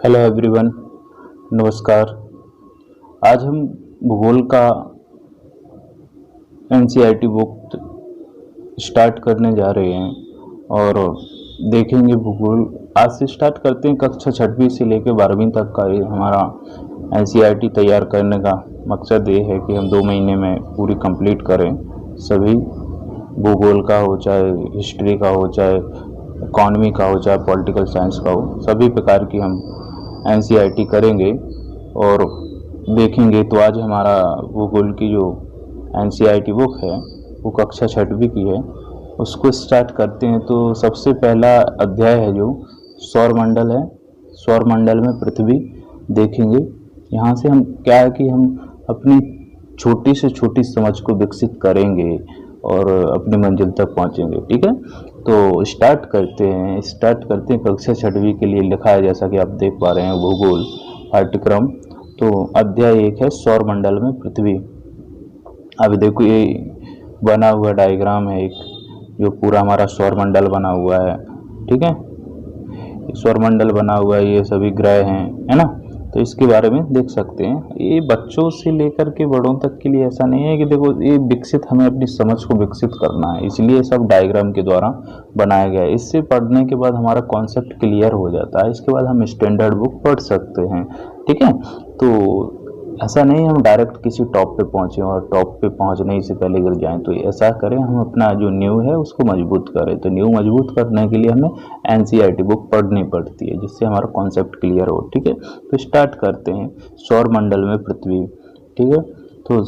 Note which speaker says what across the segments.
Speaker 1: Hello everyone, नमस्कार। आज हम भूगोल का एनसीईआरटी बुक स्टार्ट करने जा रहे हैं और देखेंगे भूगोल। आज से स्टार्ट करते हैं। कक्षा 6वीं से लेकर 12वीं तक का ये हमारा एनसीईआरटी तैयार करने का मकसद ये है कि हम 2 महीने में पूरी कंप्लीट करें। सभी भूगोल का हो, चाहे हिस्ट्री का हो, चाहे इकॉनमी का हो, चाहे पॉलिटिकल साइंस का हो, सभी प्रकार की हम एनसीईआरटी करेंगे और देखेंगे। तो आज हमारा भूगोल की जो एनसीईआरटी बुक है वो कक्षा 6वीं की है, उसको स्टार्ट करते हैं। तो सबसे पहला अध्याय है जो सौरमंडल है। सौरमंडल में पृथ्वी देखेंगे। यहाँ से हम क्या है कि हम अपनी छोटी से छोटी समझ को विकसित करेंगे और अपनी मंजिल तक पहुँचेंगे। ठीक है, तो स्टार्ट करते हैं। कक्षा 6वीं के लिए लिखा है, जैसा कि आप देख पा रहे हैं, भूगोल पाठ्यक्रम। तो अध्याय 1 है सौरमंडल में पृथ्वी। अभी देखो ये बना हुआ डायग्राम है एक, जो पूरा हमारा सौरमंडल बना हुआ है। ठीक है, सौरमंडल बना हुआ है, ये सभी ग्रह हैं, है ना। तो इसके बारे में देख सकते हैं। ये बच्चों से लेकर के बड़ों तक के लिए ऐसा नहीं है कि देखो ये विकसित, हमें अपनी समझ को विकसित करना है, इसलिए सब डायग्राम के द्वारा बनाया गया है। इससे पढ़ने के बाद हमारा कॉन्सेप्ट क्लियर हो जाता है। इसके बाद हम स्टैंडर्ड बुक पढ़ सकते हैं। ठीक है, तो ऐसा नहीं हम डायरेक्ट किसी टॉप पे पहुंचे और टॉप पे पहुंचने से पहले गिर जाएं। तो ऐसा करें, हम अपना जो न्यू है उसको मजबूत करें। तो न्यू मजबूत करने के लिए हमें एनसीईआरटी बुक पढ़नी पड़ती है, जिससे हमारा कॉन्सेप्ट क्लियर हो। ठीक है, तो स्टार्ट करते हैं। सौरमंडल में पृथ्वी। ठीक है, तो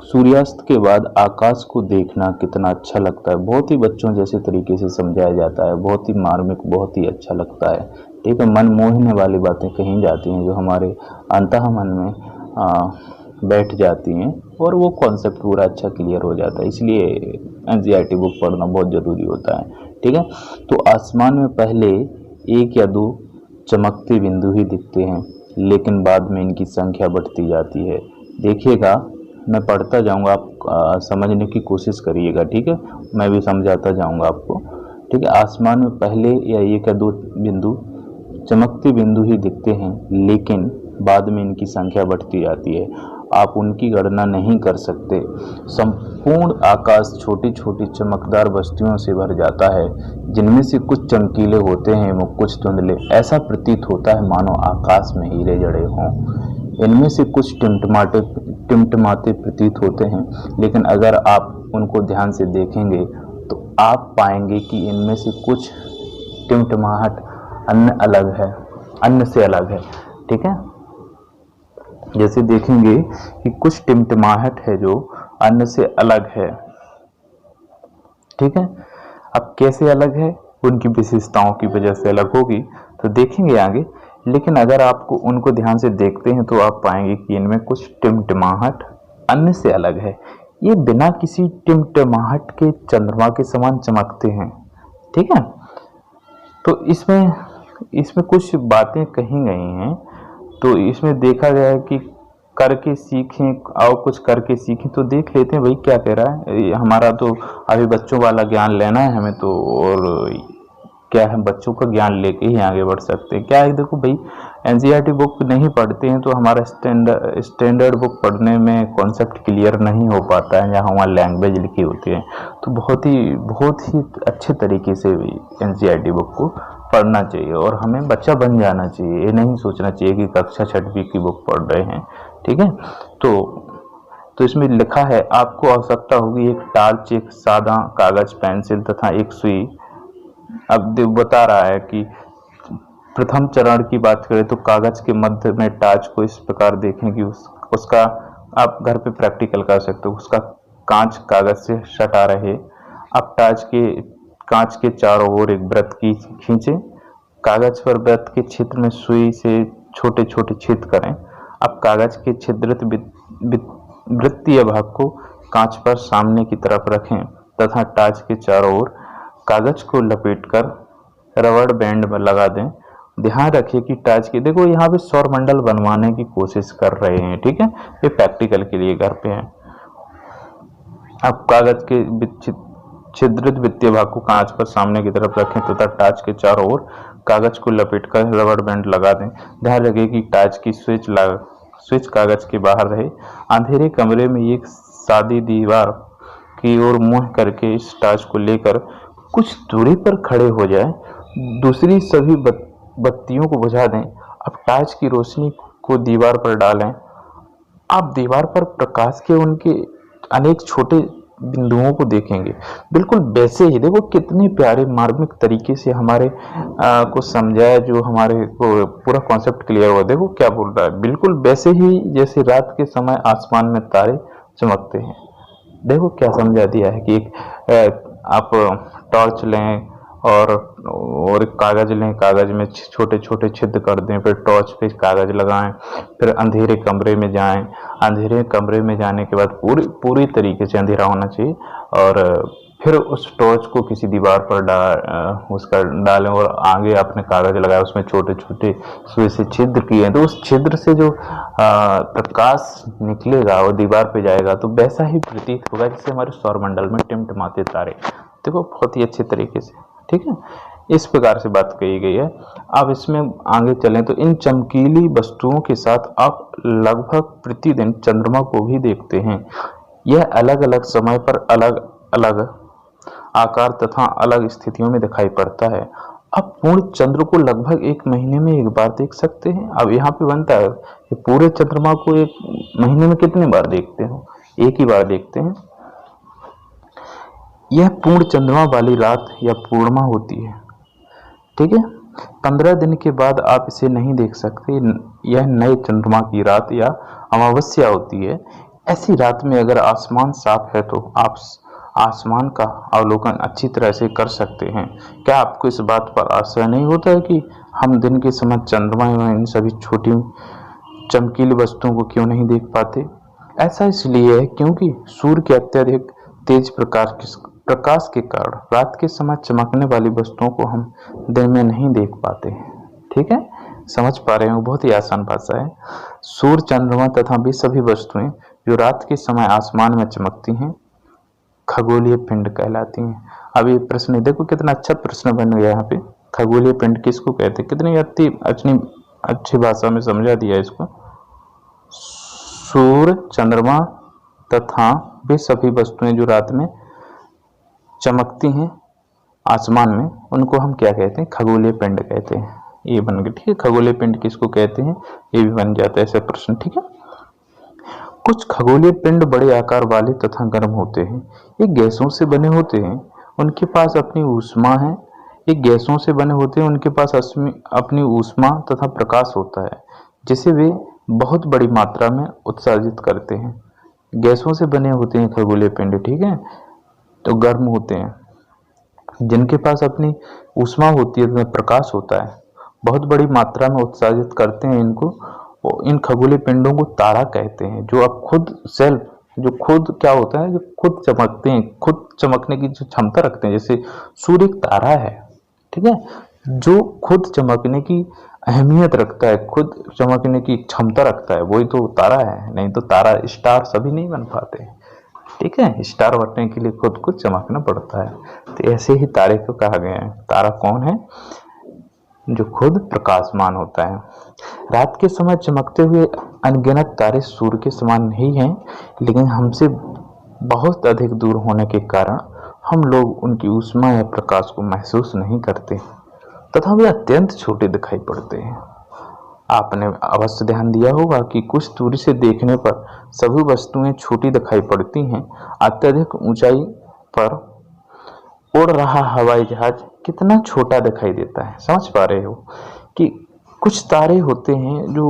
Speaker 1: सूर्यास्त के बाद आकाश को देखना कितना अच्छा लगता है। बहुत ही बच्चों जैसे तरीके से समझाया जाता है, बहुत ही मार्मिक, बहुत ही अच्छा लगता है। ठीक है, मन मोहने वाली बातें कही जाती हैं जो हमारे अंतः मन में बैठ जाती हैं और वो कॉन्सेप्ट पूरा अच्छा क्लियर हो जाता है। इसलिए एनसीईआरटी बुक पढ़ना बहुत ज़रूरी होता है। ठीक है, तो आसमान में पहले 1 या 2 चमकते बिंदु ही दिखते हैं, लेकिन बाद में इनकी संख्या बढ़ती जाती है। देखिएगा, मैं पढ़ता जाऊंगा, आप समझने की कोशिश करिएगा। ठीक है, मैं भी समझाता जाऊंगा आपको। ठीक है, आसमान में पहले या 1 या 2 बिंदु चमकते बिंदु ही दिखते हैं, लेकिन बाद में इनकी संख्या बढ़ती जाती है। आप उनकी गणना नहीं कर सकते। संपूर्ण आकाश छोटी छोटी चमकदार वस्तुओं से भर जाता है, जिनमें से कुछ चमकीले होते हैं व कुछ धुंधले। ऐसा प्रतीत होता है मानो आकाश में हीरे जड़े हों। इनमें से कुछ टिमटिमाते प्रतीत होते हैं, लेकिन अगर आप उनको ध्यान से देखेंगे तो आप पाएंगे कि इनमें से कुछ टिमटिमाहट अन्य से अलग है। ठीक है, जैसे देखेंगे कि कुछ टिमटिमाहट है जो अन्य से अलग है। ठीक है, अब कैसे अलग है, उनकी विशेषताओं की वजह से अलग होगी, तो देखेंगे आगे। लेकिन अगर आपको उनको ध्यान से देखते हैं तो आप पाएंगे कि इनमें कुछ टिमटिमाहट अन्य से अलग है। ये बिना किसी टिमटिमाहट के चंद्रमा के समान चमकते हैं। ठीक है, तो इसमें कुछ बातें कही गई हैं। तो इसमें देखा गया है कि करके सीखें, आओ कुछ करके सीखें। तो देख लेते हैं भाई क्या कह रहा है। हमारा तो अभी बच्चों वाला ज्ञान लेना है हमें, तो और क्या है, बच्चों का ज्ञान लेके ही आगे बढ़ सकते हैं। क्या है, देखो भाई, एनसीईआरटी बुक नहीं पढ़ते हैं तो हमारा स्टैंडर्ड बुक पढ़ने में कॉन्सेप्ट क्लियर नहीं हो पाता है, जहाँ वहाँ लैंग्वेज लिखी होती है। तो बहुत ही अच्छे तरीके से एनसीईआरटी बुक को पढ़ना चाहिए और हमें बच्चा बन जाना चाहिए। ये नहीं सोचना चाहिए कि कक्षा 6वीं की बुक पढ़ रहे हैं। ठीक है, तो इसमें लिखा है आपको आवश्यकता होगी एक टार्च, एक सादा कागज, पेंसिल तथा एक सुई। अब बता रहा है कि प्रथम चरण की बात करें तो कागज के मध्य में टार्च को इस प्रकार देखें कि उसका आप घर पे प्रैक्टिकल कर सकते हो, उसका कांच कागज से सटा रहे। अब कांच के चारों ओर एक वृत्त की खींचे। कागज पर वृत्त के क्षेत्र में सुई से छोटे छोटे छेद करें। अब कागज के छिद्रित वृत्तीय भाग को कांच पर सामने की तरफ रखें तथा टार्च के चारों ओर कागज को लपेटकर रबड़ बैंड में लगा दें। ध्यान रखिए कि टार्च की, देखो यहाँ पे सौरमंडल बनवाने की कोशिश कर रहे हैं। ठीक है, ये प्रैक्टिकल के लिए घर पे है। अब कागज के छिद्रित वित्तीय भाग को कांच पर सामने की तरफ रखें तथा टार्च के चारों ओर कागज को लपेटकर रबर बैंड लगा दें। ध्यान रखें कि टार्च की स्विच कागज के बाहर रहे। अंधेरे कमरे में एक सादी दीवार की ओर मुंह करके इस टार्च को लेकर कुछ दूरी पर खड़े हो जाएं। दूसरी सभी बत्तियों को बुझा दें। अब टार्च की रोशनी को दीवार पर डालें। आप दीवार पर प्रकाश के उनके अनेक छोटे बिंदुओं को देखेंगे। बिल्कुल वैसे ही देखो कितने प्यारे मार्मिक तरीके से हमारे को समझाया, जो हमारे को पूरा कॉन्सेप्ट क्लियर हुआ। देखो क्या बोल रहा है, बिल्कुल वैसे ही जैसे रात के समय आसमान में तारे चमकते हैं। देखो क्या समझा दिया है कि आप टॉर्च लें और एक कागज लें, कागज में छोटे छोटे छिद्र कर दें, फिर टॉर्च पे कागज लगाएं, फिर अंधेरे कमरे में जाएं। अंधेरे कमरे में जाने के बाद पूरी तरीके से अंधेरा होना चाहिए और फिर उस टॉर्च को किसी दीवार पर उसका डालें और आगे आपने कागज लगाया, उसमें छोटे छोटे सुई से छिद्र किए, तो उस छिद्र से जो प्रकाश निकलेगा वो दीवार पे जाएगा, तो वैसा ही प्रतीत होगा जैसे हमारे सौरमंडल में टिमटिमाते तारे। देखो बहुत ही अच्छे तरीके से, ठीक है, इस प्रकार से बात कही गई है। अब इसमें आगे चलें तो इन चमकीली वस्तुओं के साथ आप लगभग प्रतिदिन चंद्रमा को भी देखते हैं। यह अलग अलग समय पर अलग अलग आकार तथा अलग स्थितियों में दिखाई पड़ता है। अब पूर्ण चंद्र को लगभग 1 महीने में एक बार देख सकते हैं। अब यहाँ पे बनता है कि पूरे चंद्रमा को 1 महीने में कितने बार देखते हो, एक ही बार देखते हैं। यह पूर्ण चंद्रमा वाली रात या पूर्णिमा होती है, ठीक है। 15 दिन के बाद आप इसे नहीं देख सकते। यह नए चंद्रमा की रात या अमावस्या होती है। ऐसी रात में अगर आसमान साफ है तो आप आसमान का अवलोकन अच्छी तरह से कर सकते हैं। क्या आपको इस बात पर आश्चर्य नहीं होता है कि हम दिन के समय चंद्रमा एवं इन सभी छोटी चमकीली वस्तुओं को क्यों नहीं देख पाते? ऐसा इसलिए है क्योंकि सूर्य के अत्यधिक तेज प्रकाश के कारण रात के समय चमकने वाली वस्तुओं को हम दिन में नहीं देख पाते। ठीक है, समझ पा रहे हो? बहुत ही आसान भाषा है। सूर्य, चंद्रमा तथा भी सभी वस्तुएं जो रात के समय आसमान में चमकती हैं खगोलीय पिंड कहलाती हैं। अब ये प्रश्न देखो कितना अच्छा प्रश्न बन गया यहाँ पे। खगोलीय पिंड किसको कहते हैं? कितनी अच्छी भाषा में समझा दिया इसको। सूर्य, चंद्रमा तथा वे सभी वस्तुएं जो रात में चमकती हैं आसमान में, उनको हम क्या कहते हैं? खगोलीय पिंड कहते हैं। ये बन गया, ठीक है। खगोलीय पिंड किसको कहते हैं, ये भी बन जाता है ऐसा प्रश्न, ठीक है। कुछ खगोलीय पिंड बड़े आकार वाले तथा गर्म होते हैं। ये गैसों से बने होते हैं, उनके पास अपनी ऊष्मा है। ये गैसों से बने होते हैं, उनके पास अपनी ऊष्मा तथा प्रकाश होता है, जिसे वे बहुत बड़ी मात्रा में उत्सर्जित करते हैं। गैसों से बने होते हैं खगोलीय पिंड, ठीक है, तो गर्म होते हैं, जिनके पास अपनी ऊष्मा होती है तथा प्रकाश होता है, बहुत बड़ी मात्रा में उत्सर्जित करते हैं इनको। इन खगोलीय पिंडों को तारा कहते हैं, जो अब खुद क्या होता है, जो खुद चमकते हैं, खुद चमकने की जो क्षमता रखते हैं। जैसे सूर्य एक तारा है, ठीक है, जो खुद चमकने की अहमियत रखता है, खुद चमकने की क्षमता रखता है, वही तो तारा है। नहीं तो तारा स्टार सभी नहीं बन पाते, ठीक है। स्टार बनने के लिए खुद चमकना पड़ता है। तो ऐसे ही तारे को कहा गया है। तारा कौन है? जो खुद प्रकाशमान होता है। रात के समय चमकते हुए अनगिनत तारे सूर्य के समान नहीं हैं, लेकिन हमसे बहुत अधिक दूर होने के कारण हम लोग उनकी ऊष्मा या प्रकाश को महसूस नहीं करते तथा वे अत्यंत छोटे दिखाई पड़ते हैं। आपने अवश्य ध्यान दिया होगा कि कुछ दूरी से देखने पर सभी वस्तुएं छोटी दिखाई पड़ती हैं। अत्यधिक ऊंचाई पर उड़ रहा हवाई जहाज कितना छोटा दिखाई देता है। समझ पा रहे हो कि कुछ तारे होते हैं जो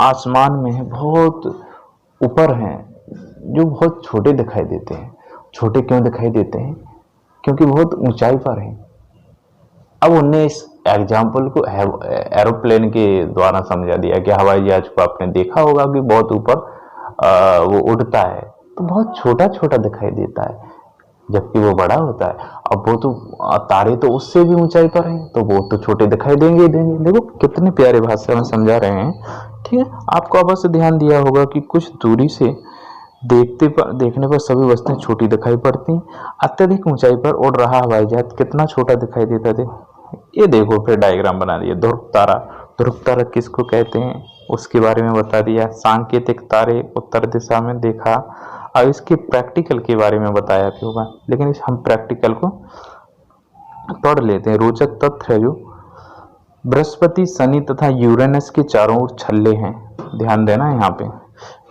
Speaker 1: आसमान में बहुत ऊपर हैं, जो बहुत छोटे दिखाई देते हैं। छोटे क्यों दिखाई देते हैं? क्योंकि बहुत ऊंचाई पर हैं। अब उनने इस एग्जाम्पल को एरोप्लेन के द्वारा समझा दिया कि हवाई जहाज को आपने देखा होगा कि बहुत ऊपर वो उड़ता है, तो बहुत छोटा छोटा दिखाई देता है, जबकि वो बड़ा होता है। अब वो तो तारे तो उससे भी ऊंचाई पर हैं, तो वो तो छोटे दिखाई देंगे ही देंगे। देखो कितने प्यारे भाषा में समझा रहे हैं, ठीक है। आपको अवश्य ध्यान दिया होगा कि कुछ दूरी से देखने पर सभी वस्तुएं छोटी दिखाई पड़ती। अत्यधिक ऊंचाई पर उड़ रहा हवाई जहाज कितना छोटा दिखाई देता थे। ये देखो, फिर डायग्राम बना दिया। ध्रुव तारा, ध्रुव तारा किसको कहते हैं उसके बारे में बता दिया। सांकेतिक तारे उत्तर दिशा में देखा। अब इसके प्रैक्टिकल के बारे में बताया भी होगा, लेकिन हम प्रैक्टिकल को पढ़ लेते हैं। रोचक तथ्य है जो बृहस्पति, शनि तथा यूरेनस के चारों ओर छल्ले हैं। ध्यान देना यहाँ पे,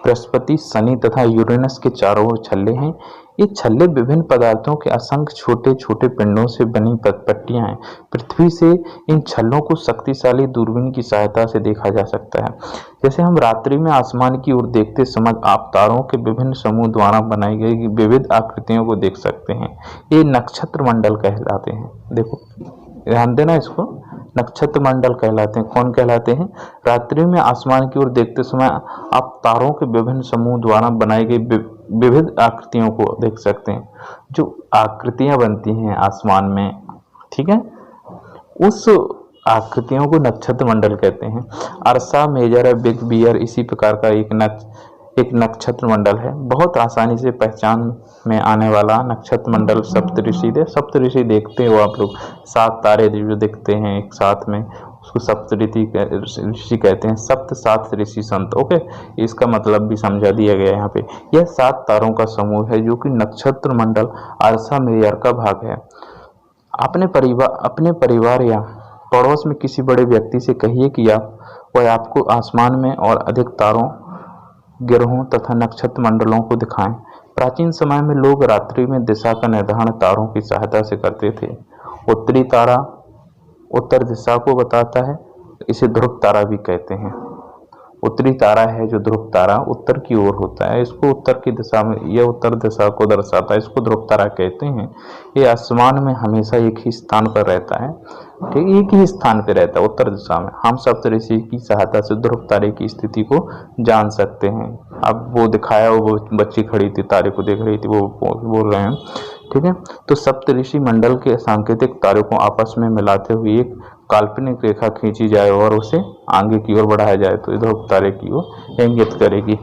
Speaker 1: बृहस्पति, शनि तथा यूरेनस के चारों ओर छल्ले हैं। ये छल्ले विभिन्न पदार्थों के असंख्य छोटे छोटे पिंडों से बनी पट्टियां हैं। पृथ्वी से इन छल्लों को शक्तिशाली दूरबीन की सहायता से देखा जा सकता है। जैसे हम रात्रि में आसमान की ओर देखते समय आप तारों के विभिन्न समूह द्वारा बनाई गई विविध आकृतियों को देख सकते हैं। ये नक्षत्र मंडल कहलाते हैं। देखो ध्यान देना इसको, नक्षत्र मंडल कहलाते हैं। कौन कहलाते हैं? रात्रि में आसमान की ओर देखते समय आप तारों के विभिन्न समूह द्वारा बनाई गई विविध आकृतियों को देख सकते हैं। जो आकृतियां बनती हैं आसमान में, ठीक है, उस आकृतियों को नक्षत्र मंडल कहते हैं। अर्सा मेजर, बिग बियर इसी प्रकार का एक नक्षत्र मंडल है। बहुत आसानी से पहचान में आने वाला नक्षत्र मंडल सप्तऋषि दे। सप्तऋषि देखते हो आप लोग, 7 तारे जो दिखते हैं एक साथ में, उसको सप्तऋषि कहते हैं। सप्त 7 ऋषि संत। ओके, इसका मतलब भी समझा दिया गया यहाँ पे। यह 7 तारों का समूह है जो कि नक्षत्र मंडल अर्सा मेजर का भाग है। अपने परिवार या पड़ोस में किसी बड़े व्यक्ति से कहिए कि वह आपको आसमान में और अधिक तारों, ग्रहों तथा नक्षत्र मंडलों को दिखाएं। प्राचीन समय में लोग रात्रि में दिशा का निर्धारण तारों की सहायता से करते थे। उत्तरी तारा उत्तर दिशा को बताता है, इसे ध्रुव तारा भी कहते हैं। उत्तरी तारा है जो ध्रुव तारा उत्तर की ओर होता है, इसको उत्तर की दिशा में, यह उत्तर दिशा को दर्शाता है, इसको ध्रुव तारा कहते हैं। ये आसमान में हमेशा एक ही स्थान पर रहता है, ठीक, एक ही स्थान पर रहता है उत्तर दिशा में। हम सप्तऋषि की सहायता से ध्रुव तारे की स्थिति को जान सकते हैं। अब वो दिखाया, वो बच्ची खड़ी थी तारे को देख रही थी, वो बोल रहे हैं, ठीक है। तो सप्तऋषि मंडल के सांकेतिक तारों को आपस में मिलाते हुए एक काल्पनिक रेखा खींची जाए और उसे आगे की ओर बढ़ाया जाए तो ध्रुव तारे की ओर इंगित करेगी।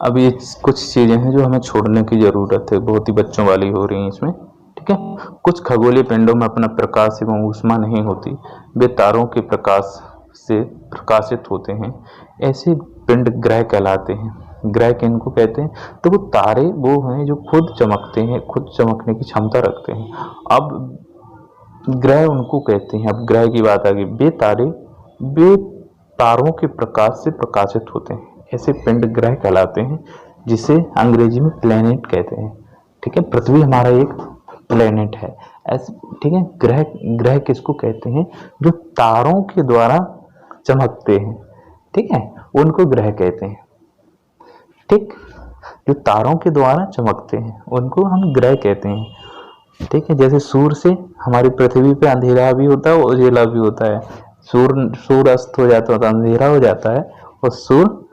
Speaker 1: अब ये कुछ चीजें हैं जो हमें छोड़ने की जरूरत है, बहुत ही बच्चों वाली हो रही हैं इसमें, ठीक है। कुछ खगोलीय पिंडों में अपना प्रकाश एवं ऊष्मा नहीं होती, वे तारों के प्रकाश से प्रकाशित होते हैं। ऐसे पिंड ग्रह कहलाते हैं। ग्रह किनको कहते हैं? तो वो तारे वो हैं जो खुद चमकते हैं, खुद चमकने की क्षमता रखते हैं। अब ग्रह उनको कहते हैं। अब ग्रह की बात आ गई। वे तारों के प्रकाश से प्रकाशित होते हैं। ऐसे पिंड ग्रह कहलाते हैं, जिसे अंग्रेजी में प्लेनेट कहते हैं, ठीक है। पृथ्वी हमारा एक प्लेनेट है, ऐसे, ठीक है। ग्रह किसको कहते हैं? जो तारों के द्वारा चमकते हैं, ठीक है, उनको ग्रह कहते हैं, ठीक। जो तारों के द्वारा चमकते हैं उनको हम ग्रह कहते हैं, ठीक है। जैसे सूर्य से हमारी पृथ्वी पे अंधेरा भी होता है, उजाला भी होता है। सूर्य अस्त हो जाता है तो अंधेरा हो जाता है, और सूर्य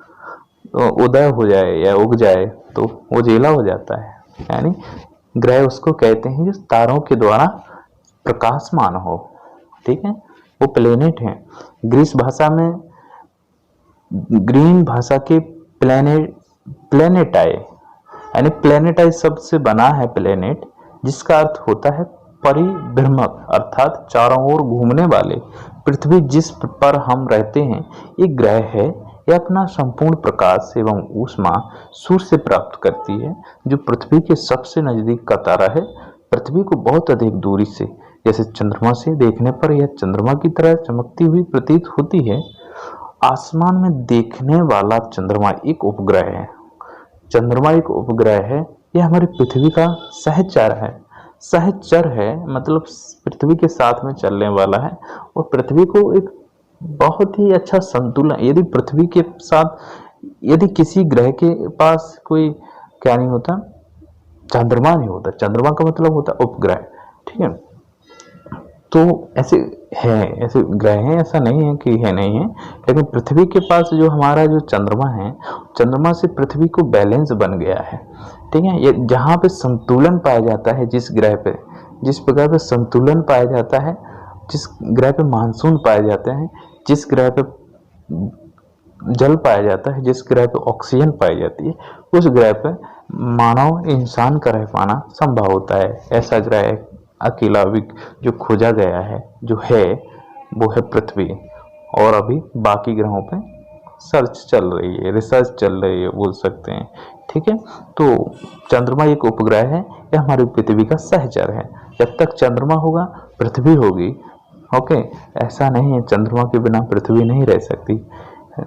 Speaker 1: उदय हो जाए या उग जाए तो उजाला हो जाता है। यानी ग्रह उसको कहते हैं जो तारों के द्वारा प्रकाशमान हो, ठीक है, वो प्लेनेट हैं। ग्रीन भाषा के प्लेनेटाई, यानी प्लेनेटाई शब्द से बना है प्लेनेट, जिसका अर्थ होता है परिभ्रमक, अर्थात चारों ओर घूमने वाले। पृथ्वी जिस पर हम रहते हैं एक ग्रह है। यह अपना संपूर्ण प्रकाश एवं ऊष्मा सूर्य से प्राप्त करती है, जो पृथ्वी के सबसे नजदीक का तारा है। पृथ्वी को बहुत अधिक दूरी से, जैसे चंद्रमा से देखने पर यह चंद्रमा की तरह चमकती हुई प्रतीत होती है। आसमान में देखने वाला चंद्रमा एक उपग्रह है। चंद्रमा एक उपग्रह है। यह हमारी पृथ्वी का सहचर है। सहचर है मतलब पृथ्वी के साथ में चलने वाला है, और पृथ्वी को एक बहुत ही अच्छा संतुलन, यदि पृथ्वी के साथ, यदि किसी ग्रह के पास कोई क्या नहीं होता, चंद्रमा नहीं होता। चंद्रमा का मतलब होता उपग्रह, ठीक है। तो ऐसे ग्रह हैं, ऐसा नहीं है कि है नहीं है, लेकिन पृथ्वी के पास जो हमारा जो चंद्रमा है, चंद्रमा से पृथ्वी को बैलेंस बन गया है, ठीक है। ये जहाँ पे संतुलन पाया जाता है, जिस प्रकार पे संतुलन पाया जाता है, जिस ग्रह पे मानसून पाए जाते हैं, जिस ग्रह पे जल पाया जाता है, जिस ग्रह पे ऑक्सीजन पाई जाती है, उस ग्रह पे मानव इंसान का रह पाना संभव होता है। ऐसा ग्रह अकेला अभी जो खोजा गया है जो है वो है पृथ्वी, और अभी बाकी ग्रहों पे सर्च चल रही है, रिसर्च चल रही है बोल सकते हैं। ठीक है, तो चंद्रमा एक उपग्रह है, यह हमारी पृथ्वी का सहचर है। जब तक चंद्रमा होगा पृथ्वी होगी। ओके, ऐसा नहीं है चंद्रमा के बिना पृथ्वी नहीं रह सकती,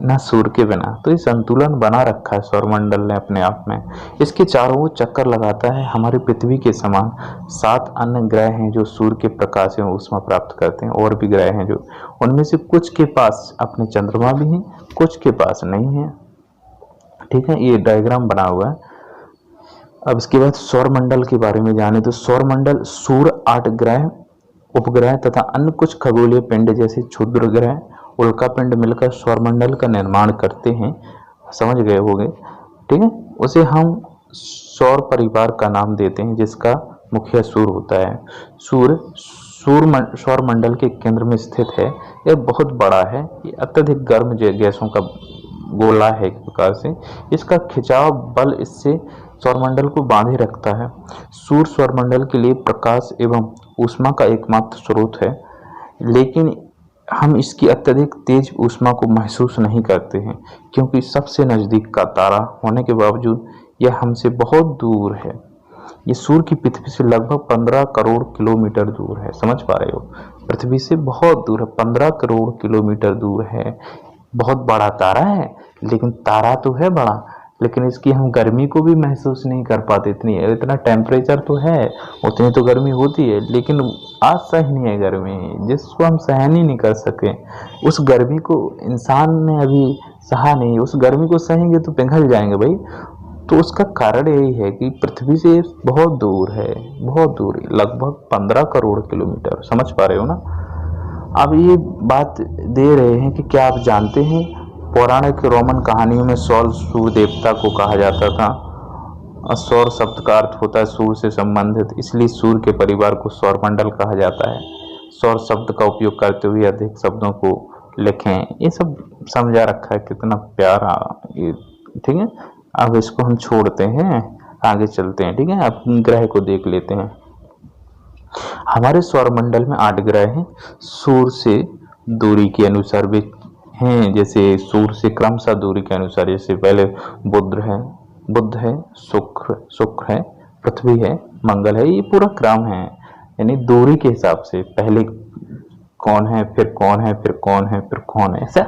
Speaker 1: ना सूर्य के बिना। तो ये संतुलन बना रखा है सौरमंडल ने अपने आप में। इसके चारों ओर चक्कर लगाता है। हमारी पृथ्वी के समान 7 अन्य ग्रह हैं जो सूर्य के प्रकाश एवं ऊष्मा प्राप्त करते हैं, और भी ग्रह हैं जो, उनमें से कुछ के पास अपने चंद्रमा भी हैं, कुछ के पास नहीं है। ठीक है, ये डायग्राम बना हुआ है। अब इसके बाद सौरमंडल के बारे में जाने तो सौरमंडल सूर्य, 8 ग्रह, उपग्रह तथा अन्य कुछ खगोलीय पिंड जैसे क्षुद्र ग्रह, उल्का पिंड मिलकर सौरमंडल का निर्माण करते हैं। समझ गए होंगे। ठीक है, उसे हम सौर परिवार का नाम देते हैं, जिसका मुखिया सूर्य होता है। सूर्य सौरमंडल के केंद्र में स्थित है। यह बहुत बड़ा है, ये अत्यधिक गर्म गैसों का गोला है एक प्रकार से। इसका खिंचाव बल इससे सौरमंडल को बांधे रखता है। सूर्य सौरमंडल के लिए प्रकाश एवं ऊष्मा का एकमात्र स्रोत है, लेकिन हम इसकी अत्यधिक तेज ऊष्मा को महसूस नहीं करते हैं, क्योंकि सबसे नज़दीक का तारा होने के बावजूद यह हमसे बहुत दूर है। ये सूर्य की पृथ्वी से लगभग 15 करोड़ किलोमीटर दूर है। समझ पा रहे हो, पृथ्वी से बहुत दूर है, 15 करोड़ किलोमीटर दूर है। बहुत बड़ा तारा है, लेकिन तारा तो है बड़ा, लेकिन इसकी हम गर्मी को भी महसूस नहीं कर पाते। इतना टेम्परेचर तो है, उतनी तो गर्मी होती है, लेकिन असहनीय गर्मी जिसको हम सहन ही नहीं कर सके। उस गर्मी को इंसान ने अभी सहा नहीं, उस गर्मी को सहेंगे तो पिघल जाएंगे भाई। तो उसका कारण यही है कि पृथ्वी से बहुत दूर है, बहुत दूर, लगभग 15 करोड़ किलोमीटर। समझ पा रहे हो ना। अब ये बात दे रहे हैं कि क्या आप जानते हैं पौराणिक रोमन कहानियों में सौर सूर्य देवता को कहा जाता था। सौर शब्द का अर्थ होता है सूर्य से संबंधित, इसलिए सूर्य के परिवार को सौरमंडल कहा जाता है। सौर शब्द का उपयोग करते हुए अधिक शब्दों को लिखें, ये सब समझा रखा है, कितना प्यारा ये। ठीक है, अब इसको हम छोड़ते हैं, आगे चलते हैं। ठीक है, अब ग्रह को देख लेते हैं। हमारे सौरमंडल में 8 ग्रह हैं, सूर्य से दूरी के अनुसार भी हैं। जैसे सूर्य से क्रमशः दूरी के अनुसार, जैसे पहले बुध है, शुक्र है, पृथ्वी है, मंगल है, ये पूरा क्रम है। यानी दूरी के हिसाब से पहले कौन है, फिर कौन है, फिर कौन है, फिर कौन है, ऐसा।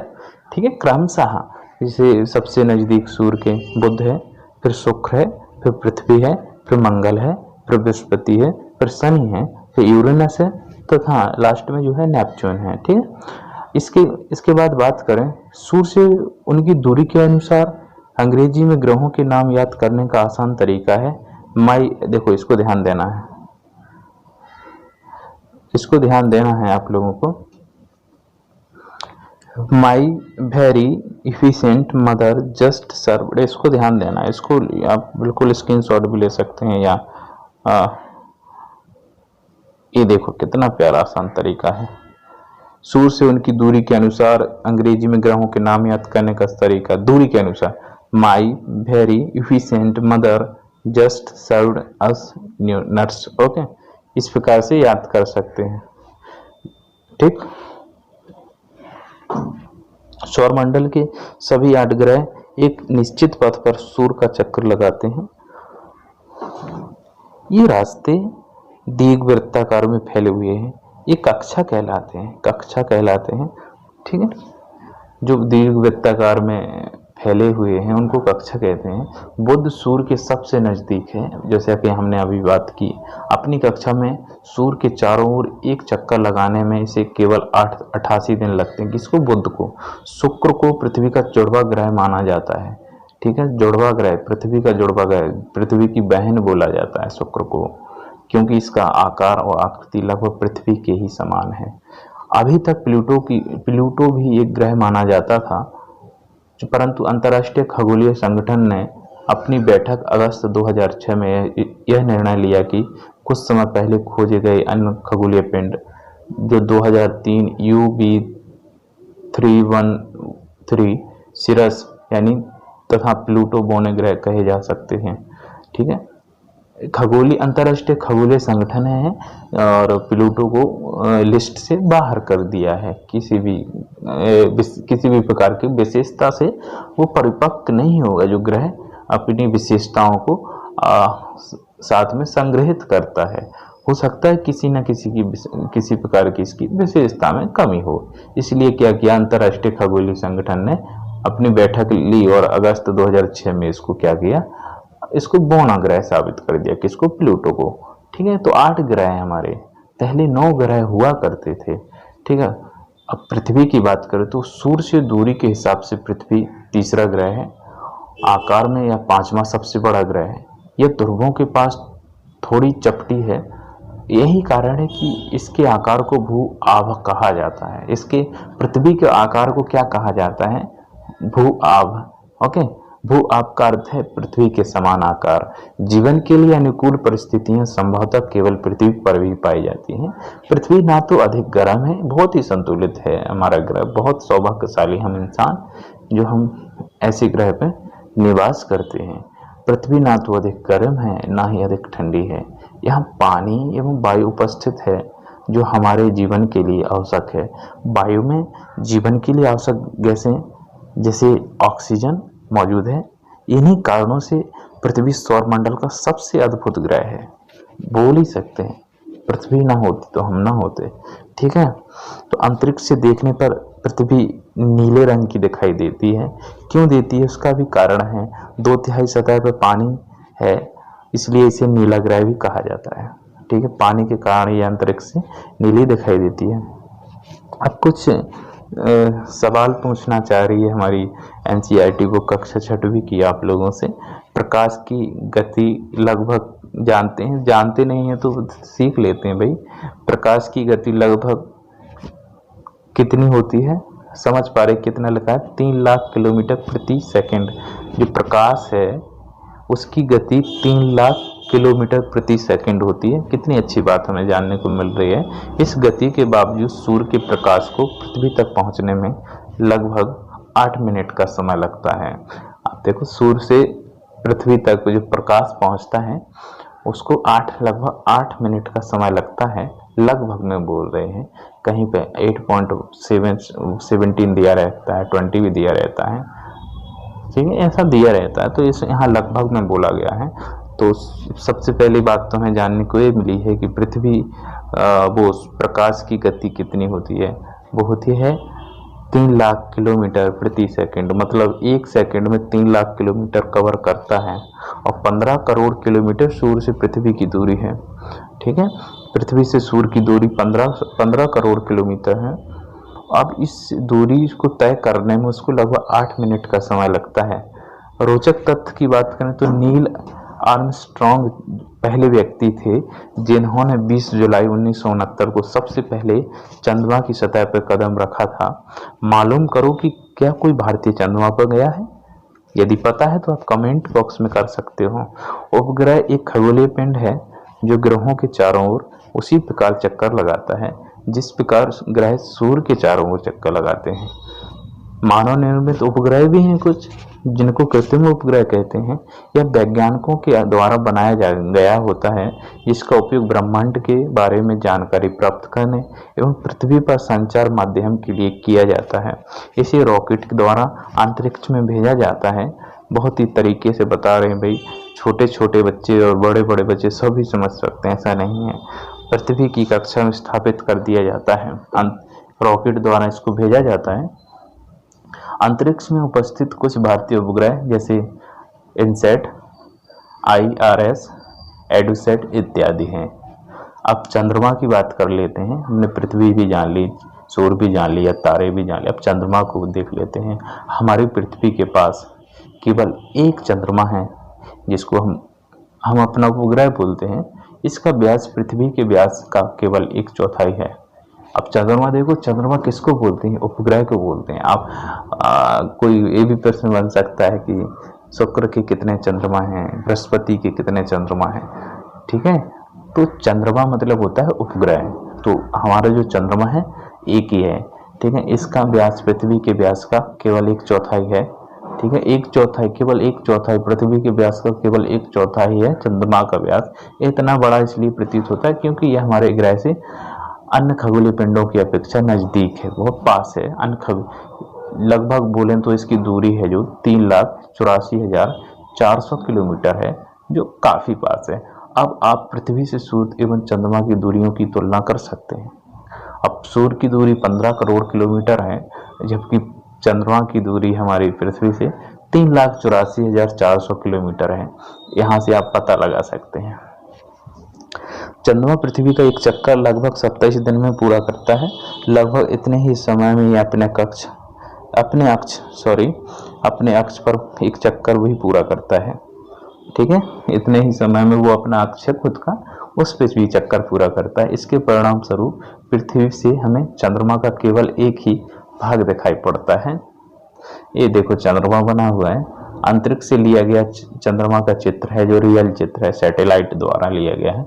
Speaker 1: ठीक है, क्रमशः। जैसे सबसे नजदीक सूर्य के बुध है, फिर शुक्र है, फिर पृथ्वी है, फिर मंगल है, फिर बृहस्पति है, फिर शनि है, फिर यूरेनस है, तथा लास्ट में जो है नेपच्यून है। ठीक है, इसके बाद बात करें सूर्य से उनकी दूरी के अनुसार अंग्रेजी में ग्रहों के नाम याद करने का आसान तरीका है देखो इसको ध्यान देना है, इसको ध्यान देना है आप लोगों को। My very efficient mother just served, इसको ध्यान देना है। इसको आप बिल्कुल स्क्रीनशॉट भी ले सकते हैं, या ये देखो कितना प्यारा आसान तरीका है। सूर्य से उनकी दूरी के अनुसार अंग्रेजी में ग्रहों के नाम याद करने का तरीका, दूरी के अनुसार। My very efficient mother just served us nuts. Okay, इस प्रकार से याद कर सकते हैं। ठीक, सौरमंडल के सभी 8 ग्रह एक निश्चित पथ पर सूर्य का चक्कर लगाते हैं। ये रास्ते दीर्घवृत्ताकार में फैले हुए हैं, ये कक्षा कहलाते हैं, कक्षा कहलाते हैं। ठीक है, जो दीर्घवृत्ताकार में फैले हुए हैं उनको कक्षा कहते हैं। बुध सूर्य के सबसे नजदीक है, जैसा कि हमने अभी बात की। अपनी कक्षा में सूर्य के चारों ओर एक चक्कर लगाने में इसे केवल 88 दिन लगते हैं। किसको? बुध को। शुक्र को पृथ्वी का जुड़वा ग्रह माना जाता है। ठीक है, जुड़वा ग्रह, पृथ्वी का जुड़वा ग्रह, पृथ्वी की बहन बोला जाता है शुक्र को, क्योंकि इसका आकार और आकृति लगभग पृथ्वी के ही समान है। अभी तक प्लूटो भी एक ग्रह माना जाता था, परंतु अंतर्राष्ट्रीय खगोलीय संगठन ने अपनी बैठक अगस्त 2006 में यह निर्णय लिया कि कुछ समय पहले खोजे गए अन्य खगोलीय पिंड जो 2003 UB313 सिरस यानी तथा प्लूटो बौने ग्रह कहे जा सकते हैं। ठीक है, खगोलीय अंतर्राष्ट्रीय खगोलीय संगठन है और प्लूटो को लिस्ट से बाहर कर दिया है। किसी भी प्रकार की विशेषता से वो परिपक्व नहीं होगा। जो ग्रह अपनी विशेषताओं को साथ में संग्रहित करता है, हो सकता है किसी न किसी प्रकार की इसकी विशेषता में कमी हो। इसलिए क्या किया, अंतर्राष्ट्रीय खगोलीय संगठन ने अपनी बैठक ली और अगस्त 2006 में इसको क्या किया, इसको बौना ग्रह साबित कर दिया। किसको? प्लूटो को। ठीक है, तो 8 ग्रह हैं हमारे, पहले 9 ग्रह हुआ करते थे। ठीक है, अब पृथ्वी की बात करें तो सूर्य से दूरी के हिसाब से पृथ्वी तीसरा ग्रह है, आकार में यह 5वां सबसे बड़ा ग्रह है। यह ध्रुवों के पास थोड़ी चपटी है, यही कारण है कि इसके आकार को भू आभ कहा जाता है। इसके पृथ्वी के आकार को क्या कहा जाता है? भू आभ। ओके, भू आभ का अर्थ है पृथ्वी के समान आकार। जीवन के लिए अनुकूल परिस्थितियां संभवतः केवल पृथ्वी पर भी पाई जाती हैं। पृथ्वी ना तो अधिक गर्म है, बहुत ही संतुलित है हमारा ग्रह। बहुत सौभाग्यशाली हम इंसान जो हम ऐसे ग्रह पर निवास करते हैं। पृथ्वी ना तो अधिक गर्म है, ना ही अधिक ठंडी है। यहाँ पानी एवं वायु उपस्थित है जो हमारे जीवन के लिए आवश्यक है। वायु में जीवन के लिए आवश्यक गैसें जैसे ऑक्सीजन मौजूद है। इन्हीं कारणों से पृथ्वी सौरमंडल का सबसे अद्भुत ग्रह है। बोल ही सकते हैं, पृथ्वी ना होती तो हम ना होते। ठीक है, तो अंतरिक्ष से देखने पर पृथ्वी नीले रंग की दिखाई देती है। क्यों देती है? उसका भी कारण है। 2/3 सतह पर पानी है, इसलिए इसे नीला ग्रह भी कहा जाता है। ठीक है, पानी के कारण ये अंतरिक्ष से नीली दिखाई देती है। अब कुछ सवाल पूछना चाह रही है हमारी एनसीईआरटी को कक्षा 6वीं की आप लोगों से। प्रकाश की गति लगभग जानते नहीं है तो सीख लेते हैं भाई। प्रकाश की गति लगभग कितनी होती है? समझ पा रहे कितना लिखा है? 3 लाख किलोमीटर प्रति सेकंड। जो प्रकाश है उसकी गति 3 लाख किलोमीटर प्रति सेकंड होती है। कितनी अच्छी बात हमें जानने को मिल रही है। इस गति के बावजूद सूर्य के प्रकाश को पृथ्वी तक पहुंचने में लगभग 8 मिनट का समय लगता है। आप देखो, सूर्य से पृथ्वी तक जो प्रकाश पहुंचता है उसको लगभग 8 मिनट का समय लगता है। लगभग में बोल रहे हैं, कहीं पे 8.17 दिया रहता है, 20 भी दिया रहता है। ठीक है, ऐसा दिया रहता है, तो इस यहाँ लगभग में बोला गया है। तो सबसे पहली बात तो हमें जानने को ये मिली है कि पृथ्वी वो प्रकाश की गति कितनी होती है? वो होती है 3 लाख किलोमीटर प्रति सेकंड। मतलब 1 सेकंड में 3 लाख किलोमीटर कवर करता है और 15 करोड़ किलोमीटर सूर्य से पृथ्वी की दूरी है। ठीक है, पृथ्वी से सूर्य की दूरी 15 करोड़ किलोमीटर है। अब इस दूरी को तय करने में उसको लगभग 8 मिनट का समय लगता है। रोचक तथ्य की बात करें तो नील आर्मस्ट्रॉन्ग पहले व्यक्ति थे जिन्होंने 20 जुलाई 1969 को सबसे पहले चंद्रमा की सतह पर कदम रखा था। मालूम करो कि क्या कोई भारतीय चंद्रमा पर गया है? यदि पता है तो आप कमेंट बॉक्स में कर सकते हो। उपग्रह एक खगोलीय पिंड है जो ग्रहों के चारों ओर उसी प्रकार चक्कर लगाता है जिस प्रकार ग्रह सूर्य के चारों ओर चक्कर लगाते हैं। मानव निर्मित उपग्रह भी हैं कुछ जिनको कृत्रिम उपग्रह कहते हैं। यह वैज्ञानिकों के द्वारा बनाया गया होता है जिसका उपयोग ब्रह्मांड के बारे में जानकारी प्राप्त करने एवं पृथ्वी पर संचार माध्यम के लिए किया जाता है। इसे रॉकेट के द्वारा अंतरिक्ष में भेजा जाता है। बहुत ही तरीके से बता रहे हैं भाई, छोटे छोटे बच्चे और बड़े बड़े बच्चे सभी समझ सकते हैं, ऐसा नहीं है। पृथ्वी की कक्षा में स्थापित कर दिया जाता है, रॉकेट द्वारा इसको भेजा जाता है। अंतरिक्ष में उपस्थित कुछ भारतीय उपग्रह जैसे इनसैट, IRS, एडुसैट इत्यादि हैं। अब चंद्रमा की बात कर लेते हैं। हमने पृथ्वी भी जान ली, सूर्य भी जान लिया, तारे भी जान लिया। अब चंद्रमा को देख लेते हैं। हमारी पृथ्वी के पास केवल एक चंद्रमा है जिसको हम अपना उपग्रह बोलते हैं। इसका व्यास पृथ्वी के व्यास का केवल 1/4 है। अब चंद्रमा देखो, चंद्रमा किसको बोलते हैं? उपग्रह को बोलते हैं। आप कोई ये भी प्रश्न बन सकता है कि शुक्र के कितने चंद्रमा हैं, बृहस्पति के कितने चंद्रमा हैं। ठीक है, तो चंद्रमा मतलब होता है उपग्रह। तो हमारा जो चंद्रमा है एक ही है। ठीक है। इसका व्यास पृथ्वी के व्यास का केवल 1/4 है। ठीक है, 1/4, केवल 1/4 पृथ्वी के व्यास का केवल 1/4 है चंद्रमा का व्यास। इतना बड़ा इसलिए प्रतीत होता है क्योंकि यह हमारे ग्रह से अन्य खगोलीय पिंडों की अपेक्षा नजदीक है, बहुत पास है। लगभग बोलें तो इसकी दूरी है जो 3,84,400 किलोमीटर है, जो काफी पास है। अब आप पृथ्वी से सूर्य एवं चंद्रमा की दूरियों की तुलना कर सकते हैं। अब सूर्य की दूरी 15 करोड़ किलोमीटर है, जबकि चंद्रमा की दूरी हमारी पृथ्वी से 3,84,400 किलोमीटर है। यहाँ से आप पता लगा सकते हैं। चंद्रमा पृथ्वी का एक चक्कर लगभग 27 दिन में पूरा करता है। लगभग इतने ही समय में ये अपने अक्ष पर एक चक्कर वही पूरा करता है। ठीक है, इतने ही समय में वो अपना अक्ष खुद का उस पे भी चक्कर पूरा करता है। इसके परिणाम स्वरूप पृथ्वी से हमें चंद्रमा का केवल एक ही भाग दिखाई पड़ता है। ये देखो चंद्रमा बना हुआ है, अंतरिक्ष से लिया गया चंद्रमा का चित्र है, जो रियल चित्र है, सैटेलाइट द्वारा लिया गया है।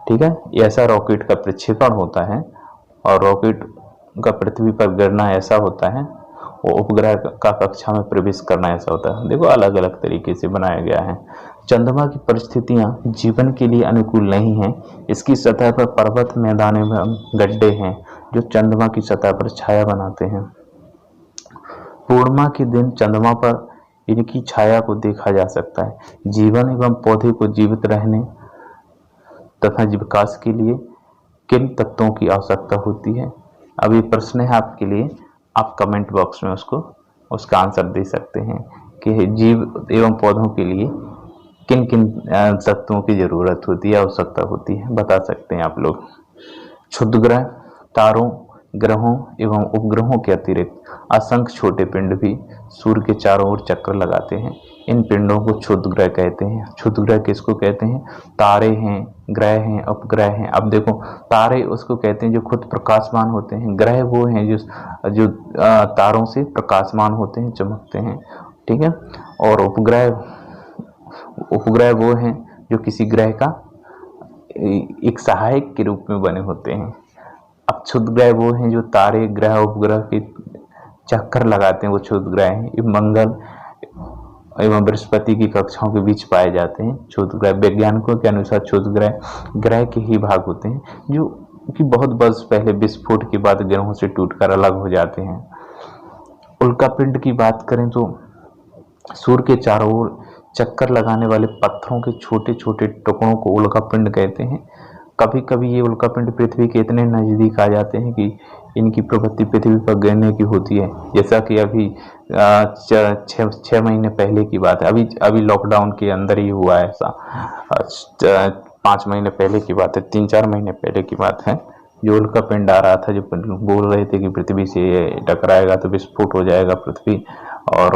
Speaker 1: ठीक है, ऐसा रॉकेट का प्रक्षेपण होता है और रॉकेट का पृथ्वी पर गिरना ऐसा होता है, और उपग्रह का कक्षा में प्रवेश करना ऐसा होता है। देखो अलग अलग तरीके से बनाया गया है। चंद्रमा की परिस्थितियां जीवन के लिए अनुकूल नहीं हैं। इसकी सतह पर पर्वत, मैदान एवं गड्ढे हैं जो चंद्रमा की सतह पर छाया बनाते हैं। पूर्णिमा के दिन चंद्रमा पर इनकी छाया को देखा जा सकता है। जीवन एवं पौधे को जीवित रहने तथा विकास के लिए किन तत्वों की आवश्यकता होती है? अब ये प्रश्न है आपके लिए, आप कमेंट बॉक्स में उसका आंसर दे सकते हैं कि जीव एवं पौधों के लिए किन किन तत्वों की जरूरत होती है, आवश्यकता होती है, बता सकते हैं आप लोग। क्षुद्र ग्रह, तारों, ग्रहों एवं उपग्रहों के अतिरिक्त असंख्य छोटे पिंड भी सूर्य के चारों ओर चक्कर लगाते हैं। इन पिंडों को क्षुद्र ग्रह कहते हैं। क्षुद्र ग्रह किसको कहते हैं? तारे हैं, ग्रह हैं, उपग्रह हैं। अब देखो, तारे उसको कहते हैं जो खुद प्रकाशमान होते हैं, ग्रह वो हैं जो तारों से प्रकाशमान होते हैं, चमकते हैं। ठीक है, और उपग्रह वो हैं जो किसी ग्रह का एक सहायक के रूप में बने होते हैं। अब क्षुद्र ग्रह वो हैं जो तारे, ग्रह, उपग्रह के चक्कर लगाते हैं, वो क्षुद्र ग्रह हैं। मंगल एवं बृहस्पति की कक्षाओं के बीच पाए जाते हैं क्षुद्र ग्रह। वैज्ञानिकों के अनुसार क्षुद्र ग्रह के ही भाग होते हैं जो कि बहुत वर्ष पहले विस्फोट के बाद ग्रहों से टूटकर अलग हो जाते हैं। उल्कापिंड की बात करें तो सूर्य के चारों ओर चक्कर लगाने वाले पत्थरों के छोटे छोटे टुकड़ों को उल्कापिंड कहते हैं। कभी कभी ये उल्कापिंड पृथ्वी के इतने नजदीक आ जाते हैं कि इनकी प्रवृत्ति पृथ्वी पर गिरने की होती है। जैसा कि अभी 6 महीने पहले की बात है, अभी लॉकडाउन के अंदर ही हुआ है ऐसा। 5 महीने पहले की बात है, 3-4 महीने पहले की बात है, जो उल्कापिंड आ रहा था, जो बोल रहे थे कि पृथ्वी से टकराएगा तो विस्फोट हो जाएगा पृथ्वी और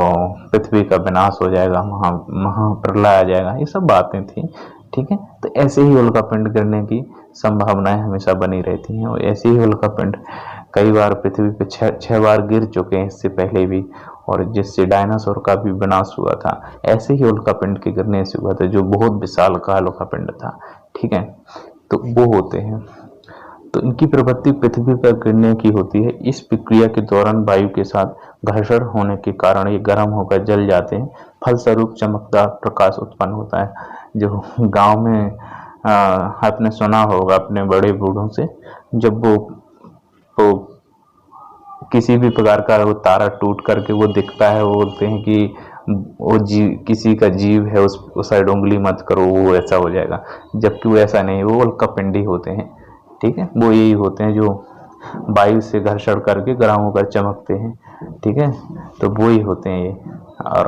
Speaker 1: पृथ्वी का विनाश हो जाएगा, महाप्रलय आ जाएगा, ये सब बातें थी। ठीक है, तो ऐसे ही उल्कापिंड गिरने की संभावनाएं हमेशा बनी रहती हैं, और ऐसे ही उल्कापिंड कई बार पृथ्वी पे 6 बार गिर चुके हैं इससे पहले भी, और जिससे डायनासोर का भी विनाश हुआ था। ऐसे ही उल्कापिंड के गिरने से हुआ था, जो बहुत विशालकाय उल्कापिंड था। ठीक है, तो वो होते हैं, तो इनकी प्रवृत्ति पृथ्वी पर गिरने की होती है। इस प्रक्रिया के दौरान वायु के साथ घर्षण होने के कारण ये गर्म होकर जल जाते हैं, फलस्वरूप चमकदार प्रकाश उत्पन्न होता है। जो गांव में आपने सुना होगा अपने बड़े बूढ़ों से, जब वो किसी भी प्रकार का वो तारा टूट करके वो दिखता है, वो बोलते हैं कि वो किसी का जीव है, उस साइड उंगली मत करो, वो ऐसा हो जाएगा। जबकि वो ऐसा नहीं, वो उल्कापिंडी होते हैं। ठीक है, वो यही होते हैं जो वायु से घर्षण करके गर्म होकर चमकते हैं। ठीक है, तो वो ही होते हैं ये। और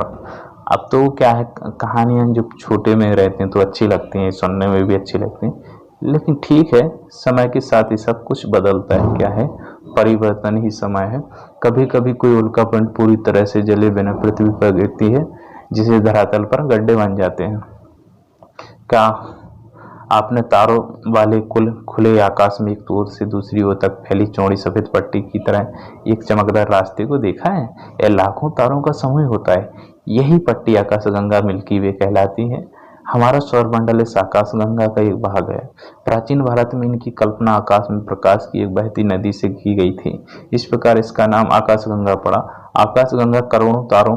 Speaker 1: अब तो क्या है, कहानियां जो छोटे में रहते हैं तो अच्छी लगती हैं, सुनने में भी अच्छी लगती हैं, लेकिन ठीक है, समय के साथ ही सब कुछ बदलता है। क्या है, परिवर्तन ही समय है। कभी कभी कोई उल्कापिंड पूरी तरह से जले बिना पृथ्वी पर गिरती है, जिसे धरातल पर गड्ढे बन जाते हैं। क्या आपने तारों वाले खुले आकाश में एक ओर से दूसरी ओर तक फैली चौड़ी सफेद पट्टी की तरह एक चमकदार रास्ते को देखा है? यह लाखों तारों का समूह होता है। यही पट्टी आकाशगंगा मिल्की वे कहलाती है। हमारा सौरमंडल इस आकाशगंगा का एक भाग है। प्राचीन भारत में इनकी कल्पना आकाश में प्रकाश की एक बहती नदी से की गई थी। इस प्रकार इसका नाम आकाशगंगा पड़ा। आकाशगंगा करोड़ों तारों,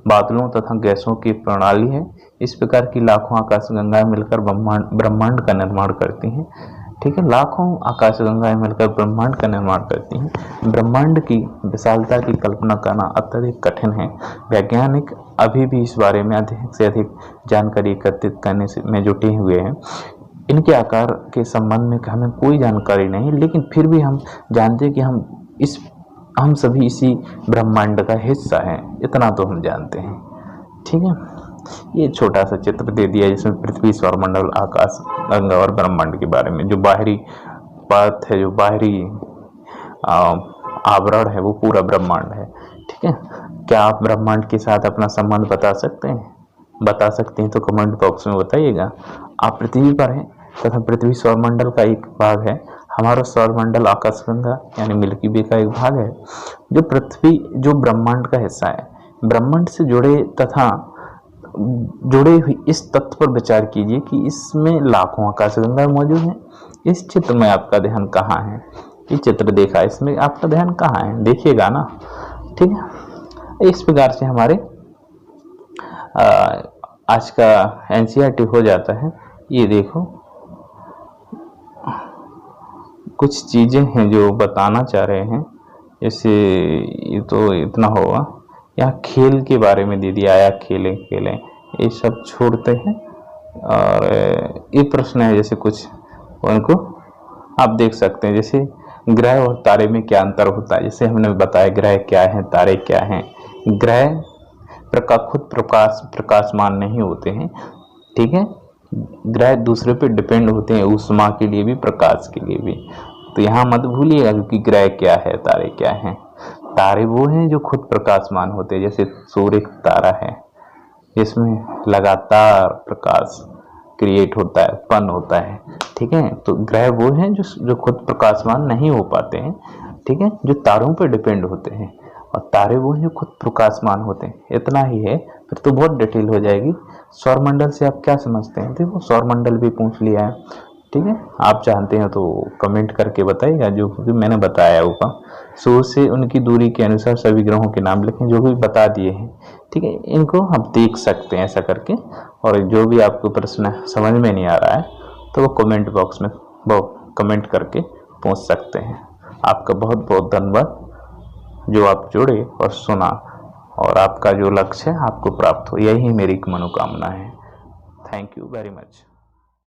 Speaker 1: बादलों तथा गैसों की प्रणाली है। इस प्रकार की लाखों आकाशगंगाएं मिलकर ब्रह्मांड का निर्माण करती हैं। ठीक है, लाखों आकाशगंगाएं मिलकर ब्रह्मांड का निर्माण करती हैं। ब्रह्मांड की विशालता की कल्पना करना अत्यधिक कठिन है। वैज्ञानिक अभी भी इस बारे में अधिक से अधिक जानकारी एकत्रित करने में जुटे हुए हैं। इनके आकार के संबंध में हमें कोई जानकारी नहीं, लेकिन फिर भी हम जानते हैं कि हम सभी इसी ब्रह्मांड का हिस्सा हैं, इतना तो हम जानते हैं। ठीक है, ये छोटा सा चित्र दे दिया जिसमें पृथ्वी, सौरमंडल, आकाश गंगा और ब्रह्मांड के बारे में। जो बाहरी परत है, जो बाहरी आवरण है, वो पूरा ब्रह्मांड है। ठीक है, क्या आप ब्रह्मांड के साथ अपना संबंध बता सकते हैं? बता सकते हैं तो कमेंट बॉक्स में बताइएगा। आप पृथ्वी पर हैं तथा पृथ्वी सौरमंडल का एक भाग है। हमारा सौरमंडल आकाशगंगा यानी मिल्की वे का एक भाग है। जो पृथ्वी जो ब्रह्मांड का हिस्सा है, ब्रह्मांड से जुड़े हुए इस तथ्य पर विचार कीजिए कि इसमें लाखों आकाशगंगा मौजूद हैं। इस चित्र में आपका ध्यान कहाँ है? ये चित्र देखा, इसमें आपका ध्यान कहाँ है? देखिएगा ना। ठीक है, इस प्रकार से हमारे आज का एनसीईआरटी हो जाता है। ये देखो, कुछ चीजें हैं जो बताना चाह रहे हैं। जैसे ये तो इतना होगा। यहाँ खेल के बारे में दे दिया, आया खेलें खेलें, ये सब छोड़ते हैं। और ये प्रश्न है जैसे कुछ, उनको आप देख सकते हैं। जैसे ग्रह और तारे में क्या अंतर होता है? जैसे हमने बताया ग्रह क्या है, तारे क्या हैं। ग्रह खुद प्रकाशमान नहीं होते हैं। ठीक है, ग्रह दूसरे पे डिपेंड होते हैं, ऊष्मा के लिए भी, प्रकाश के लिए भी। तो यहाँ मत भूलिएगा कि ग्रह क्या है, तारे क्या हैं। तारे वो हैं जो खुद प्रकाशमान होते हैं। जैसे सूर्य एक तारा है जिसमें लगातार प्रकाश क्रिएट होता है, उत्पन्न होता है। ठीक है, तो ग्रह वो हैं जो खुद प्रकाशमान नहीं हो पाते हैं। ठीक है, जो तारों पर डिपेंड होते हैं। और तारे वो हैं जो खुद प्रकाशमान होते हैं। इतना ही है, फिर तो बहुत डिटेल हो जाएगी। सौरमंडल से आप क्या समझते हैं? देखो, सौरमंडल भी पूछ लिया है। ठीक है, आप जानते हैं तो कमेंट करके बताइएगा। जो भी मैंने बताया ऊपर, सूर्य से उनकी दूरी के अनुसार सभी ग्रहों के नाम लिखें, जो भी बता दिए हैं। ठीक है, इनको हम देख सकते हैं ऐसा करके। और जो भी आपको प्रश्न समझ में नहीं आ रहा है तो वो कमेंट बॉक्स में वो कमेंट करके पूछ सकते हैं। आपका बहुत बहुत धन्यवाद जो आप जुड़े और सुना, और आपका जो लक्ष्य है आपको प्राप्त हो, यही मेरी मनोकामना है। Thank you very much.